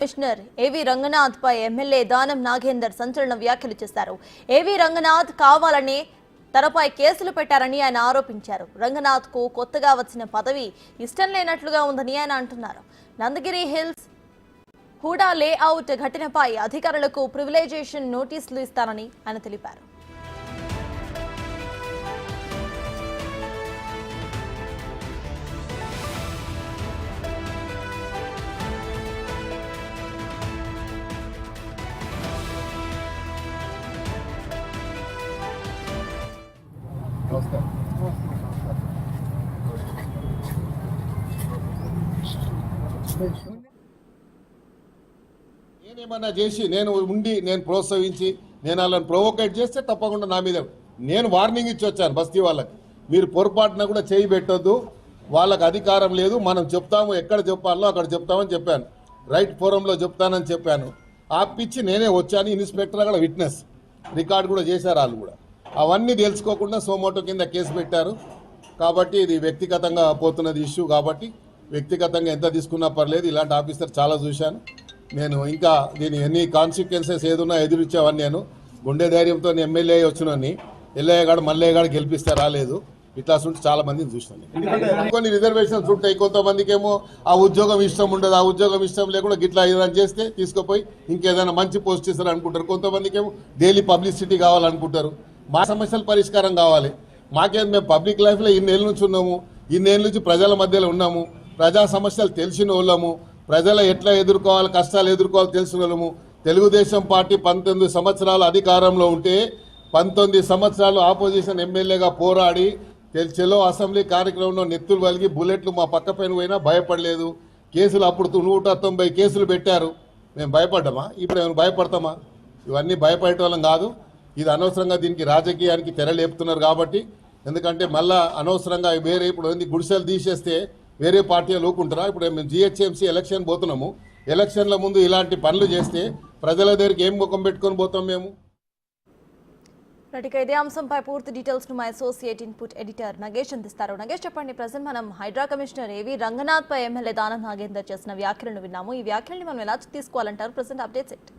Commissioner ఏవి రంగనాథ్ పై MLA Danam Nagender సంచలన వ్యాఖ్యలు చేశారు. ఏవి రంగనాథ్ కావాలని తనపై కేసులు పెట్టారని ఆయన ఆరోపించారు. రంగనాథ్ కు కొత్తగా వచ్చిన పదవి ఇష్టం లేనట్లుగా ఉందని ఆయన అంటున్నారు. నందగిరి హిల్స్ హూడా లేఅవుట్ ఘటనపై అధికారులకు ప్రివిలైజేషన్ నోటీసులు ఇస్తారని ఆయన తెలిపారు. నేనేమన్నా చేసి నేను ప్రోత్సహించి నేను వాళ్ళని ప్రొవోకేట్ చేస్తే తప్పకుండా నా మీద నేను వార్నింగ్ ఇచ్చి వచ్చాను. బస్తీ వాళ్ళకి మీరు పొరపాటున కూడా చేయి పెట్టొద్దు, వాళ్ళకి అధికారం లేదు, మనం చెప్తాము, ఎక్కడ చెప్పాలో అక్కడ చెప్తామని చెప్పాను. రైట్ ఫోరంలో చెప్తానని చెప్పాను. ఆపిచ్చి నేనే వచ్చాను. ఇన్స్పెక్టర్ అక్కడ విట్నెస్ రికార్డు కూడా చేశారు. వాళ్ళు కూడా అవన్నీ తెలుసుకోకుండా సోమోటో కింద కేసు పెట్టారు. కాబట్టి ఇది వ్యక్తిగతంగా పోతున్నది ఇష్యూ. కాబట్టి వ్యక్తిగతంగా ఎంత తీసుకున్నా పర్లేదు. ఇలాంటి ఆఫీసర్ చాలా చూశాను నేను. ఇంకా దీని ఎన్ని కాన్సిక్వెన్సెస్ ఏదున్నా ఎదురిచ్చేవాడిని. నేను గుండె ధైర్యంతో ఎమ్మెల్యే వచ్చినని ఎల్లయ్యగాడు మల్లయ్యగాడు గెలిపిస్తే రాలేదు. ఇట్లా ఉంటే చాలా మందిని చూసినాను. కొన్ని రిజర్వేషన్స్ ఉంటాయి. కొంతమందికి ఏమో ఆ ఉద్యోగం ఇష్టం ఉండదు. ఆ ఉద్యోగం ఇష్టం లేకుండా గిట్లా ఏదైనా చేస్తే తీసుకుపోయి ఇంకేదైనా మంచి పోస్ట్ ఇస్తారు అనుకుంటారు. కొంతమందికి ఏమో డైలీ పబ్లిసిటీ కావాలనుకుంటారు. మా సమస్యల పరిష్కారం కావాలి. మాకేం మేము పబ్లిక్ లైఫ్లో ఇన్నేళ్ళ నుంచి ఉన్నాము. ఇన్నేళ్ళ నుంచి ప్రజల మధ్యలో ఉన్నాము. ప్రజా సమస్యలు తెలిసిన వాళ్ళము. ప్రజలు ఎట్లా ఎదుర్కోవాలి, కష్టాలు ఎదుర్కోవాలి తెలిసిన వాళ్ళము. తెలుగుదేశం పార్టీ 19 సంవత్సరాలు అధికారంలో ఉంటే 19 సంవత్సరాలు ఆపోజిషన్ ఎమ్మెల్యేగా పోరాడి చెలో అసెంబ్లీ కార్యక్రమంలో నెత్తులు వలిగి బుల్లెట్లు మా పక్క పైన పోయినా భయపడలేదు. కేసులు అప్పుడు 190 కేసులు పెట్టారు. మేము భయపడ్డామా? ఇప్పుడు మేము భయపడతామా? ఇవన్నీ భయపడే వాళ్ళం కాదు. ఇది అనవసరంగా దీనికి రాజకీయానికి తెరలేపుతున్నారు. కాబట్టి ఎందుకంటే మళ్ళా అనవసరంగా వేరే ఇప్పుడు గుడిసెలు తీసేస్తే వేరే పార్టీలు ఊకుంటారా? ఇప్పుడు మేము జిహెచ్ఎంసీ ఎలక్షన్ పోతున్నాము. ఎలక్షన్ల ముందు ఇలాంటి పనులు చేస్తే ప్రజల దగ్గరికి ఏం ముఖం పెట్టుకొని పోతాం మేము? ఇదే అంశంపై పూర్తి డీటెయిల్స్ ను మా అసోసియేట్ ఇన్పుట్ ఎడిటర్ నగేష్ అందిస్తారు. నగేష్, చెప్పండి. ప్రజెంట్ మనం హైడ్రా కమిషనర్ ఏవి రంగనాథ్ పై ఎమ్మెల్యే దానం నాగేందర్ చేసిన వ్యాఖ్యలను విన్నాము. ఈ వ్యాఖ్యల్ని మనం ఎలా తీసుకోవాలంటారు? ప్రజెంట్ అప్డేట్స్ ఏంటి?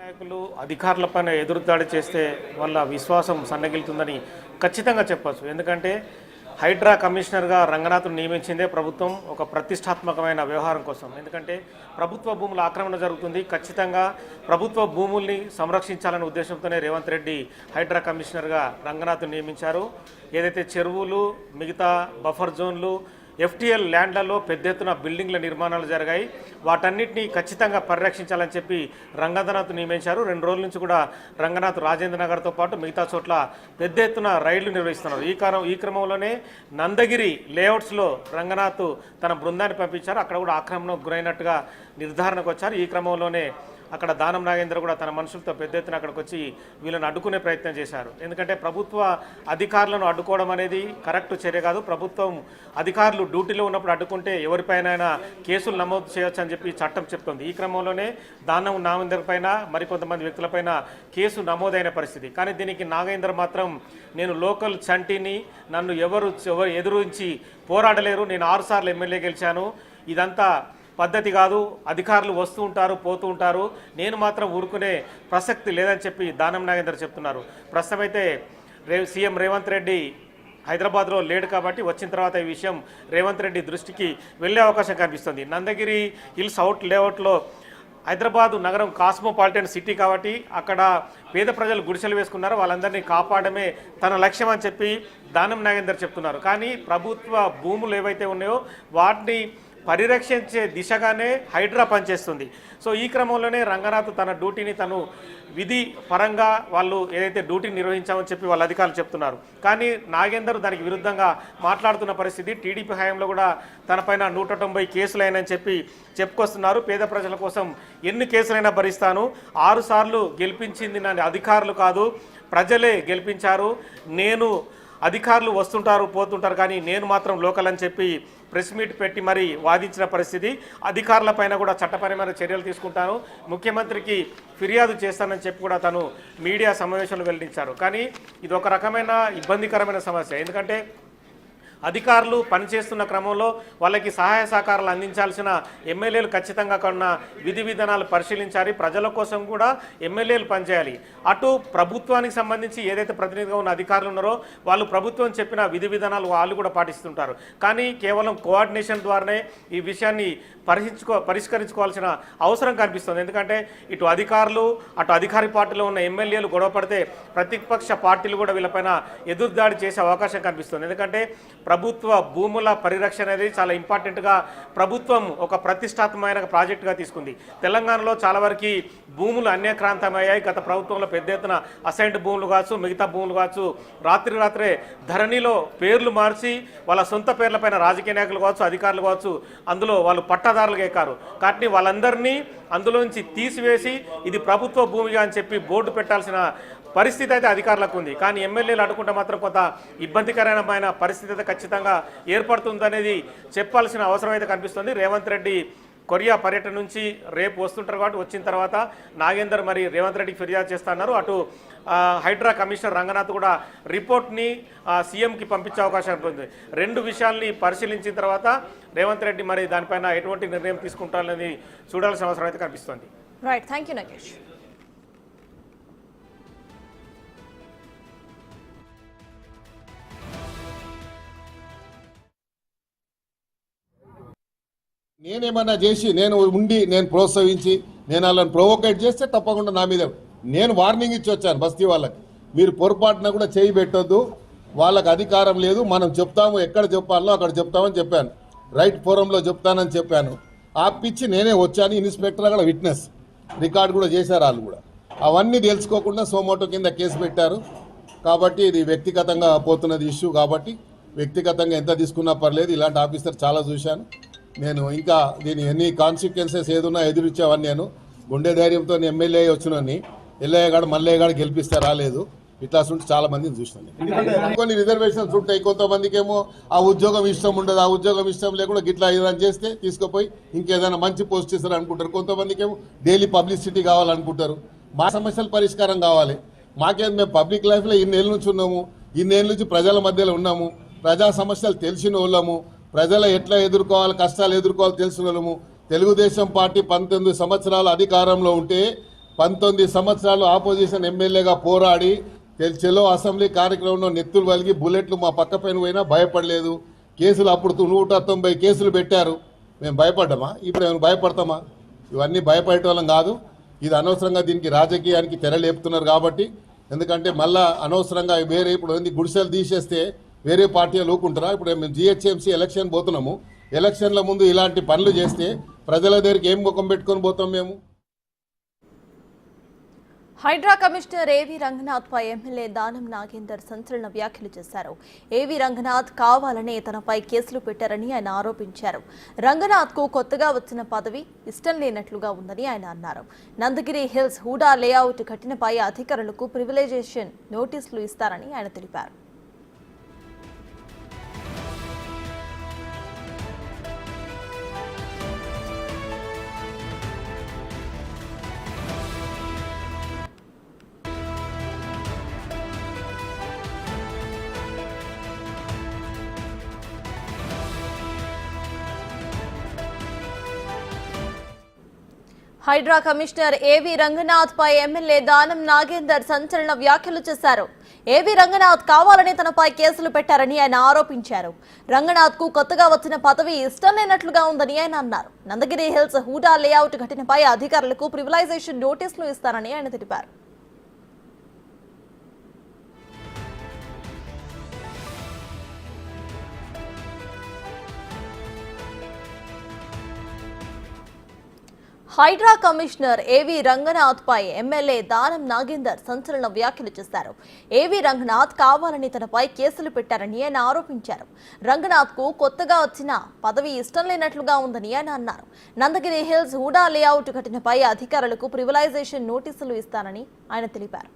నాయకులు అధికారులపైన ఎదురుదాడి చేస్తే వాళ్ళ విశ్వాసం సన్నగిలుతుందని ఖచ్చితంగా చెప్పచ్చు. ఎందుకంటే హైడ్రా కమిషనర్గా రంగనాథ్ను నియమించిందే ప్రభుత్వం ఒక ప్రతిష్టాత్మకమైన వ్యవహారం కోసం. ఎందుకంటే ప్రభుత్వ భూముల ఆక్రమణ జరుగుతుంది. ఖచ్చితంగా ప్రభుత్వ భూముల్ని సంరక్షించాలనే ఉద్దేశంతోనే రేవంత్ రెడ్డి హైడ్రా కమిషనర్గా రంగనాథ్ను నియమించారు. ఏదైతే చెరువులు, మిగతా బఫర్ జోన్లు, ఎఫ్టీఎల్ ల్యాండ్లలో పెద్ద ఎత్తున బిల్డింగ్ల నిర్మాణాలు జరిగాయి. వాటన్నిటినీ ఖచ్చితంగా పరిరక్షించాలని చెప్పి రంగనాథ్ నియమించారు. 2 రోజుల నుంచి కూడా రంగనాథ్ రాజేంద్ర నగర్తో పాటు మిగతా చోట్ల పెద్ద ఎత్తున రైళ్లు నిర్వహిస్తున్నారు. ఈ క్రమంలోనే నందగిరి లేఅవుట్స్లో రంగనాథ్ తన బృందాన్ని పంపించారు. అక్కడ కూడా ఆక్రమణకు గురైనట్టుగా నిర్ధారణకు వచ్చారు. ఈ క్రమంలోనే అక్కడ దానం నాగేంద్ర కూడా తన మనుషులతో పెద్ద ఎత్తున అక్కడికి వచ్చి వీళ్ళని అడ్డుకునే ప్రయత్నం చేశారు. ఎందుకంటే ప్రభుత్వ అధికారులను అడ్డుకోవడం అనేది కరెక్ట్ చర్య కాదు. ప్రభుత్వం అధికారులు డ్యూటీలో ఉన్నప్పుడు అడ్డుకుంటే ఎవరిపైన కేసులు నమోదు చేయొచ్చు అని చెప్పి చట్టం చెప్తుంది. ఈ క్రమంలోనే దానం నాగేంద్ర పైన మరికొంతమంది వ్యక్తులపైన కేసు నమోదైన పరిస్థితి. కానీ దీనికి నాగేంద్ర మాత్రం నేను లోకల్ చంటిని, నన్ను ఎవరు ఎదురించి పోరాడలేరు, నేను 6 సార్లు ఎమ్మెల్యే గెలిచాను, ఇదంతా పద్ధతి కాదు, అధికారులు వస్తూ ఉంటారు పోతూ ఉంటారు, నేను మాత్రం ఊరుకునే ప్రసక్తి లేదని చెప్పి దానం నాగేందర్ చెప్తున్నారు. ప్రస్తుతం అయితే సీఎం రేవంత్ రెడ్డి హైదరాబాద్లో లేడు కాబట్టి వచ్చిన తర్వాత ఈ విషయం రేవంత్ రెడ్డి దృష్టికి వెళ్ళే అవకాశం కనిపిస్తుంది. నందగిరి హిల్స్ అవుట్ లేఅవుట్లో హైదరాబాదు నగరం కాస్మోపాలిటన్ సిటీ కాబట్టి అక్కడ పేద ప్రజలు గుడిసెలు వేసుకున్నారు. వాళ్ళందరినీ కాపాడమే తన లక్ష్యం అని చెప్పి దానం నాగేందర్ చెప్తున్నారు. కానీ ప్రభుత్వ భూములు ఏవైతే ఉన్నాయో వాటిని పరిరక్షించే దిశగానే హైడ్రా పనిచేస్తుంది. సో ఈ క్రమంలోనే రంగనాథ్ తన డ్యూటీని తను విధి పరంగా వాళ్ళు ఏదైతే డ్యూటీని నిర్వహించామని చెప్పి వాళ్ళ అధికారులు చెప్తున్నారు. కానీ నాగేందర్ దానికి విరుద్ధంగా మాట్లాడుతున్న పరిస్థితి. టీడీపీ హయాంలో కూడా తనపైన 190 కేసులైనని చెప్పి చెప్పుకొస్తున్నారు. పేద ప్రజల కోసం ఎన్ని కేసులైనా భరిస్తాను, 6 సార్లు గెలిపించింది నా అధికారులు కాదు, ప్రజలే గెలిపించారు, నేను అధికారులు వస్తుంటారు పోతుంటారు కానీ నేను మాత్రం లోకల్ అని చెప్పి ప్రెస్ మీట్ పెట్టి మరి వాదించిన పరిస్థితి. అధికారులపైన కూడా చట్టపరమైన చర్యలు తీసుకుంటాను, ముఖ్యమంత్రికి ఫిర్యాదు చేస్తానని చెప్పి కూడా తను మీడియా సమావేశంలో వెల్లడించారు. కానీ ఇది ఒక రకమైన ఇబ్బందికరమైన సమస్య. ఎందుకంటే అధికారులు పనిచేస్తున్న క్రమంలో వాళ్ళకి సహాయ సహకారాలు అందించాల్సిన ఎమ్మెల్యేలు ఖచ్చితంగా కొన్న విధి విధానాలు పరిశీలించాలి. ప్రజల కోసం కూడా ఎమ్మెల్యేలు పనిచేయాలి. అటు ప్రభుత్వానికి సంబంధించి ఏదైతే ప్రతినిధిగా ఉన్న అధికారులు ఉన్నారో వాళ్ళు ప్రభుత్వం చెప్పిన విధి విధానాలు వాళ్ళు కూడా పాటిస్తుంటారు. కానీ కేవలం కోఆర్డినేషన్ ద్వారానే ఈ విషయాన్ని పరిష్కరించుకోవాల్సిన అవసరం కనిపిస్తుంది. ఎందుకంటే ఇటు అధికారులు అటు అధికారి పార్టీలో ఉన్న ఎమ్మెల్యేలు గొడవ పడితే ప్రతిపక్ష పార్టీలు కూడా వీళ్ళపైన ఎదురుదాడి చేసే అవకాశం కనిపిస్తుంది. ఎందుకంటే ప్రభుత్వ భూముల పరిరక్షణ అనేది చాలా ఇంపార్టెంట్గా ప్రభుత్వం ఒక ప్రతిష్టాత్మకమైన ప్రాజెక్టుగా తీసుకుంది. తెలంగాణలో చాలా వరకు భూములు అన్యక్రాంతమయ్యాయి. గత ప్రభుత్వంలో పెద్ద ఎత్తున అసైన్డ్ భూములు కావచ్చు, మిగతా భూములు కావచ్చు, రాత్రే ధరణిలో పేర్లు మార్చి వాళ్ళ సొంత పేర్లపైన రాజకీయ నాయకులు కావచ్చు, అధికారులు కావచ్చు, అందులో వాళ్ళు పట్టాదారులుగా ఎక్కారు. కాబట్టి వాళ్ళందరినీ అందులోంచి తీసివేసి ఇది ప్రభుత్వ భూమిగా అని చెప్పి బోర్డు పెట్టాల్సిన పరిస్థితి అయితే అధికారులకు ఉంది. కానీ ఎమ్మెల్యేలు అడుగుంటే మాత్రం కొంత ఇబ్బందికరమైన పరిస్థితి అయితే ఖచ్చితంగా ఏర్పడుతుందనేది చెప్పాల్సిన అవసరం అయితే కనిపిస్తుంది. రేవంత్ రెడ్డి కొరియా పర్యటన నుంచి రేపు వస్తుంటారు కాబట్టి వచ్చిన తర్వాత నాగేందర్ మరి రేవంత్ రెడ్డికి ఫిర్యాదు చేస్తున్నారు. అటు హైడ్రా కమిషనర్ రంగనాథ్ కూడా రిపోర్ట్ని సీఎంకి పంపించే అవకాశం ఉంటుంది. రెండు విషయాల్ని పరిశీలించిన తర్వాత రేవంత్ రెడ్డి మరి దానిపైన ఎటువంటి నిర్ణయం తీసుకుంటారని చూడాల్సిన అవసరం అయితే కనిపిస్తుంది. Right, thank you Nagesh. నేనేమన్నా చేసి నేను ప్రోత్సహించి నేను వాళ్ళని ప్రొవోకేట్ చేస్తే తప్పకుండా నా మీద నేను వార్నింగ్ ఇచ్చి వచ్చాను బస్తీ వాళ్ళకి. మీరు పొరపాటున కూడా చేయి పెట్టొద్దు, వాళ్ళకి అధికారం లేదు, మనం చెప్తాము, ఎక్కడ చెప్పాలో అక్కడ చెప్తామని చెప్పాను. రైట్ ఫోరంలో చెప్తానని చెప్పాను. ఆపిచ్చి నేనే వచ్చాను. ఇన్స్పెక్టర్ అక్కడ విట్నెస్ రికార్డు కూడా చేశారు. వాళ్ళు కూడా అవన్నీ తెలుసుకోకుండా సోమోటో కింద కేసు పెట్టారు. కాబట్టి ఇది వ్యక్తిగతంగా పోతున్నది ఇష్యూ. కాబట్టి వ్యక్తిగతంగా ఎంత తీసుకున్నా పర్లేదు. ఇలాంటి ఆఫీసర్ చాలా చూశాను నేను. ఇంకా దీని ఎన్ని కాన్సిక్వెన్సెస్ ఏదున్నా ఎదురిచ్చేవని నేను గుండె ధైర్యంతో ఎమ్మెల్యే వచ్చినని ఎల్లయ్యగాడు మల్లయ్యగాడు గెలిపిస్తే రాలేదు. ఇట్లా ఉంటే చాలా మందిని చూసినాను. కొన్ని రిజర్వేషన్స్ ఉంటాయి. కొంతమందికి ఏమో ఆ ఉద్యోగం ఇష్టం ఉండదు, ఆ ఉద్యోగం ఇష్టం లేకుండా గిట్లా ఏదైనా చేస్తే తీసుకుపోయి ఇంకేదైనా మంచి పోస్ట్ ఇస్తారు అనుకుంటారు. కొంతమందికి ఏమో డైలీ పబ్లిసిటీ కావాలనుకుంటారు. మా సమస్యల పరిష్కారం కావాలి. మాకేం మేము పబ్లిక్ లైఫ్లో ఇన్నేళ్ళ నుంచి ఉన్నాము, ఇన్నేళ్ళ నుంచి ప్రజల మధ్యలో ఉన్నాము, ప్రజా సమస్యలు తెలిసిన వాళ్ళము, ప్రజలు ఎట్లా ఎదుర్కోవాలి, కష్టాలు ఎదుర్కోవాలి తెలిసిన వాళ్ళము. తెలుగుదేశం పార్టీ 19 సంవత్సరాలు అధికారంలో ఉంటే 19 సంవత్సరాలు ఆపోజిషన్ ఎమ్మెల్యేగా పోరాడి చెలో అసెంబ్లీ కార్యక్రమంలో నెత్తులు వలిగి బుల్లెట్లు మా పక్క పైన పోయినా భయపడలేదు. కేసులు అప్పుడు 190 కేసులు పెట్టారు. మేము భయపడ్డామా? ఇప్పుడు మేము భయపడతామా? ఇవన్నీ భయపడే వాళ్ళం కాదు. ఇది అనవసరంగా దీనికి రాజకీయానికి తెరలేపుతున్నారు. కాబట్టి ఎందుకంటే మళ్ళా అనవసరంగా వేరే ఇప్పుడు గుడిసెలు తీసేస్తే వేరే పార్టీలు ఊకుంటారా? ఇప్పుడు మేము జిహెచ్ఎంసీ ఎలక్షన్ పోతున్నాము. ఎలక్షన్ల ముందు ఇలాంటి పనులు చేస్తే ప్రజల దగ్గరికి ఏం ముఖం పెట్టుకొని పోతాం మేము? హైడ్రా కమిషనర్ ఏవి రంగనాథ్ పై ఎమ్మెల్యే దానం నాగేందర్ సంచలన వ్యాఖ్యలు చేశారు. ఏవి రంగనాథ్ కావాలనే తనపై కేసులు పెట్టారని ఆయన ఆరోపించారు. రంగనాథ్ కు కొత్తగా వచ్చిన పదవి ఇష్టం లేనట్లుగా ఉందని ఆయన అన్నారు. నందగిరి హిల్స్ హూడా లేఅవుట్ కట్టినపై అధికారులకు ప్రివిలైజేషన్ నోటీసులు ఇస్తారని ఆయన తెలిపారు. హైడ్రా కమిషనర్ ఏవి రంగనాథ్ పై ఎమ్మెల్యే దానం నాగేందర్ సంచలన వ్యాఖ్యలు చేశారు. ఏవి రంగనాథ్ కావాలని తనపై కేసులు పెట్టారని ఆయన ఆరోపించారు. రంగనాథ్ కు కొత్తగా వచ్చిన పదవి ఇష్టం లేనట్లుగా ఉందని ఆయన అన్నారు. నందగిరి హిల్స్ హూడా లేఅవుట్ ఘటనపై అధికారులకు ప్రివిలైజేషన్ నోటీసులు ఇస్తారని ఆయన తెలిపారు. హైడ్రా కమిషనర్ ఏవి రంగనాథ్ పై ఎమ్మెల్యే దానం నాగేందర్ సంచలన వ్యాఖ్యలు చేశారు. ఏవి రంగనాథ్ కావాలని తనపై కేసులు పెట్టారని ఆయన ఆరోపించారు. రంగనాథ్ కు కొత్తగా వచ్చిన పదవి ఇష్టం లేనట్లుగా ఉందని ఆయన అన్నారు. నందగిరి హిల్స్ హూడా లేఅవుట్ ఘటనపై అధికారులకు ప్రివిలైజేషన్ నోటీసులు ఇస్తారని ఆయన తెలిపారు.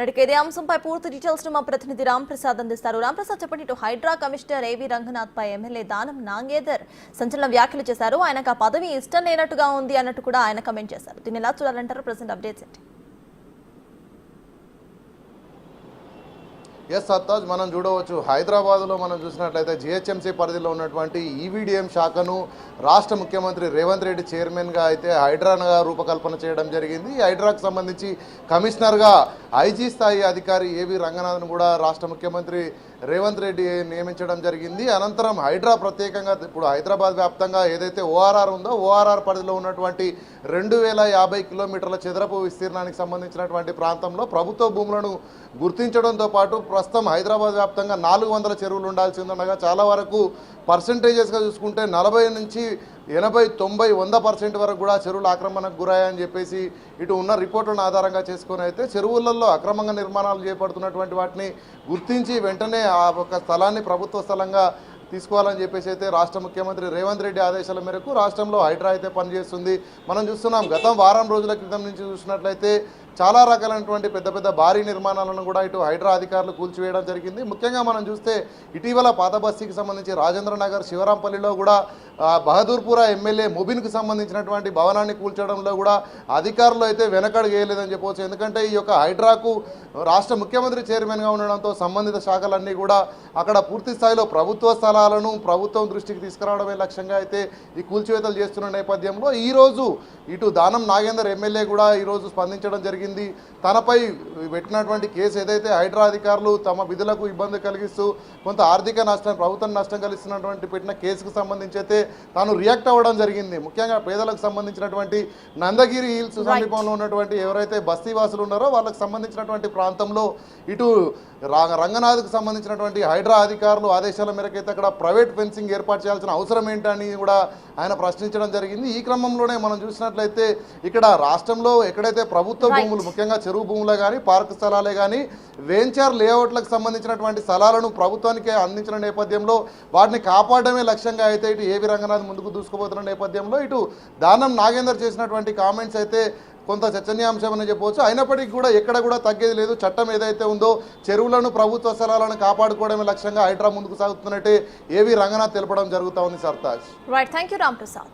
రైట్, ఇదే అంశంపై పూర్తి డీటెయిల్స్ మా ప్రతినిధి రామ్ ప్రసాద్ అందిస్తారు. రామ్ ప్రసాద్, చెప్పండి. ఇటు హైడ్రా కమిషనర్ ఏవి రంగనాథ్ పై ఎమ్మెల్యే దానం నాగేందర్ సంచలన వ్యాఖ్యలు చేశారు. ఆయనకు ఆ పదవి ఇష్టం లేనట్టుగా ఉంది అన్నట్టు కూడా ఆయన కమెంట్ చేశారు. దీన్ని ఎలా చూడాలంటారు? ప్రెసెంట్ అప్డేట్స్ ఏంటి? ఎస్ సత్తాజ్, మనం చూడవచ్చు హైదరాబాద్లో మనం చూసినట్లయితే జిహెచ్ఎంసీ పరిధిలో ఉన్నటువంటి ఈవీడీఎం శాఖను రాష్ట్ర ముఖ్యమంత్రి రేవంత్ రెడ్డి చైర్మన్గా అయితే హైడ్రాగా రూపకల్పన చేయడం జరిగింది. ఈ హైడ్రాకు సంబంధించి కమిషనర్గా ఐజీ స్థాయి అధికారి ఏవి రంగనాథ్ను కూడా రాష్ట్ర ముఖ్యమంత్రి రేవంత్ రెడ్డి నియమించడం జరిగింది. అనంతరం హైడ్రా ప్రత్యేకంగా ఇప్పుడు హైదరాబాద్ వ్యాప్తంగా ఏదైతే ఓఆర్ఆర్ ఉందో ఓఆర్ఆర్ పరిధిలో ఉన్నటువంటి 2050 కిలోమీటర్ల చదరపు విస్తీర్ణానికి సంబంధించినటువంటి ప్రాంతంలో ప్రభుత్వ భూములను గుర్తించడంతో పాటు ప్రస్తుతం హైదరాబాద్ వ్యాప్తంగా 400 చెరువులు ఉండాల్సి ఉండగా చాలా వరకు పర్సంటేజెస్గా చూసుకుంటే 40 నుంచి 80, 90, 100% వరకు కూడా చెరువులు ఆక్రమణకు గురయ్యాయని చెప్పేసి ఇటు ఉన్న రిపోర్టులను ఆధారంగా చేసుకొని అయితే చెరువులలో అక్రమంగా నిర్మాణాలు చేపడుతున్నటువంటి వాటిని గుర్తించి వెంటనే ఆ ఒక స్థలాన్ని ప్రభుత్వ స్థలంగా తీసుకోవాలని చెప్పేసి అయితే రాష్ట్ర ముఖ్యమంత్రి రేవంత్ రెడ్డి ఆదేశాల మేరకు రాష్ట్రంలో హైడ్రా అయితే పనిచేస్తుంది. మనం చూస్తున్నాం గత వారం రోజుల క్రితం నుంచి చూసినట్లయితే చాలా రకాలైనటువంటి పెద్ద పెద్ద భారీ నిర్మాణాలను కూడా ఇటు హైడ్రా అధికారులు కూల్చివేయడం జరిగింది. ముఖ్యంగా మనం చూస్తే ఇటీవల పాత బస్తీకి సంబంధించి రాజేంద్ర నగర్ శివరాంపల్లిలో కూడా బహదూర్పురా ఎమ్మెల్యే ముబిన్కు సంబంధించినటువంటి భవనాన్ని కూల్చడంలో కూడా అధికారులు అయితే వెనకడుగు వేయలేదని చెప్పవచ్చు. ఎందుకంటే ఈ యొక్క హైడ్రాకు రాష్ట్ర ముఖ్యమంత్రి చైర్మన్గా ఉండడంతో సంబంధిత శాఖలన్నీ కూడా అక్కడ పూర్తి స్థాయిలో ప్రభుత్వ స్థలాలను ప్రభుత్వం దృష్టికి తీసుకురావడమే లక్ష్యంగా అయితే ఈ కూల్చివేతలు చేస్తున్న నేపథ్యంలో ఈరోజు ఇటు దానం నాగేందర్ ఎమ్మెల్యే కూడా ఈరోజు స్పందించడం జరిగింది. తనపై పెట్టినటువంటి కేసు ఏదైతే హైడ్రా అధికారులు తమ విధులకు ఇబ్బంది కలిగిస్తూ కొంత ఆర్థిక నష్టం ప్రభుత్వం నష్టం కలిగిస్తున్నటువంటి పెట్టిన కేసుకు సంబంధించి అయితే తాను రియాక్ట్ అవ్వడం జరిగింది. ముఖ్యంగా పేదలకు సంబంధించినటువంటి నందగిరి హిల్స్ సమీపంలో ఉన్నటువంటి ఎవరైతే బస్తీవాసులు ఉన్నారో వాళ్ళకి సంబంధించినటువంటి ప్రాంతంలో ఇటు రంగనాథ్కు సంబంధించినటువంటి హైడ్రా అధికారులు ఆదేశాల మేరకు అయితే అక్కడ ప్రైవేట్ ఫెన్సింగ్ ఏర్పాటు చేయాల్సిన అవసరం ఏంటని కూడా ఆయన ప్రశ్నించడం జరిగింది. ఈ క్రమంలోనే మనం చూసినట్లయితే ఇక్కడ రాష్ట్రంలో ఎక్కడైతే ప్రభుత్వ భూములు ముఖ్యంగా చెరువు భూములే కానీ పార్క్ స్థలాలే కానీ వెంచర్ లేఅవుట్లకు సంబంధించినటువంటి స్థలాలను ప్రభుత్వానికి అందించిన నేపథ్యంలో వాటిని కాపాడమే లక్ష్యంగా అయితే ఇటు ఏవి రంగనాథ్ ముందుకు దూసుకుపోతున్న నేపథ్యంలో ఇటు దానం నాగేందర్ చేసినటువంటి కామెంట్స్ అయితే కొంత చర్చనీయాంశం అని చెప్పవచ్చు. అయినప్పటికీ కూడా ఎక్కడ కూడా తగ్గేది లేదు. చట్టం ఏదైతే ఉందో చెరువులను ప్రభుత్వ స్థలాలను కాపాడుకోవడమే లక్ష్యంగా హైడ్రా ముందుకు సాగుతున్నట్టే ఏవి రంగనాథ్ తెలపడం జరుగుతూ ఉంది. Sartaj. Right, thank you Ram Prasad.